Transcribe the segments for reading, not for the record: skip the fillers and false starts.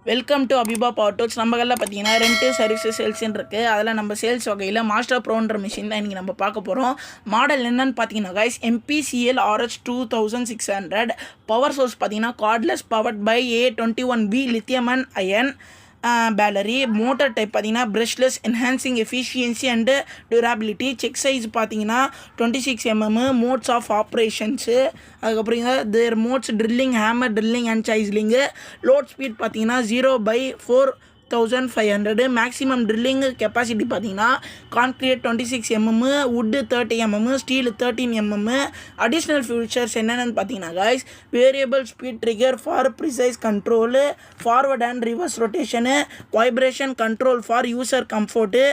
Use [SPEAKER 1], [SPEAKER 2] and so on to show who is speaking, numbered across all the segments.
[SPEAKER 1] Welcome to Abiba power tools. நம்ம கல்ல பார்த்தீங்கன்னா ரெண்ட் சர்வீஸ் சேல்ஸ்ன்னு இருக்குது. அதில் நம்ம சேல்ஸ் வகையில் மாஸ்டர் ப்ரோன்ற மிஷின் தான் இன்றைக்கி நம்ம பார்க்க போகிறோம். மாடல் என்னன்னு பார்த்தீங்கன்னா guys MPCL RH 2600. Power source பார்த்தீங்கன்னா cordless powered by A21B lithium and ion battery. Motor type பார்த்தீங்கன்னா brushless, enhancing efficiency and durability. Chuck size பார்த்தீங்கன்னா 26 mm. மோட்ஸ் ஆஃப் ஆப்ரேஷன்ஸு, அதுக்கப்புறம் three modes drilling, hammer drilling and chiselling. Load speed பார்த்தீங்கன்னா 0/4500. Maximum drilling capacity பார்த்தீங்கன்னா concrete 26 mm, wood 30 mm, steel 13 mm. Additional features என்னென்னு பார்த்தீங்கன்னா guys, variable speed trigger for precise control, forward and reverse rotation, vibration control for user comfort,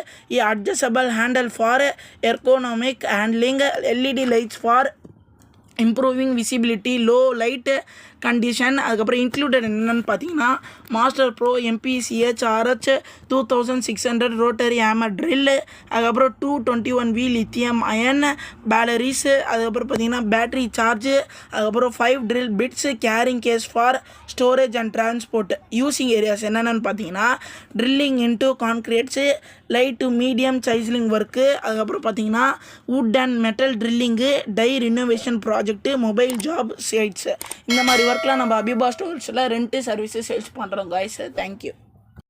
[SPEAKER 1] adjustable handle for ergonomic handling, LED lights for improving visibility, low light condition. அதுக்கப்புறம் included என்னென்னு பார்த்தீங்கன்னா master bro MPCH RH 2600 rotary hammer drill, அதுக்கப்புறம் 221V lithium ion batteries, அதுக்கப்புறம் பார்த்தீங்கன்னா battery charge, அதுக்கப்புறம் 5 drill bits, carrying case for storage and transport. Using areas என்னென்னு பார்த்தீங்கன்னா drilling into concretes, light to medium chiselling work, அதுக்கப்புறம் பார்த்தீங்கன்னா wood and metal drilling, DIY renovation project, mobile job sites. இந்த மாதிரி ஒர்க்லாம் நம்ம அபிபா ஸ்டோர்ஸில் ரெண்ட்டு சர்வீஸஸ் சேல்ஸ் பண்ணுறோம் காய்ஸ். தேங்க்யூ.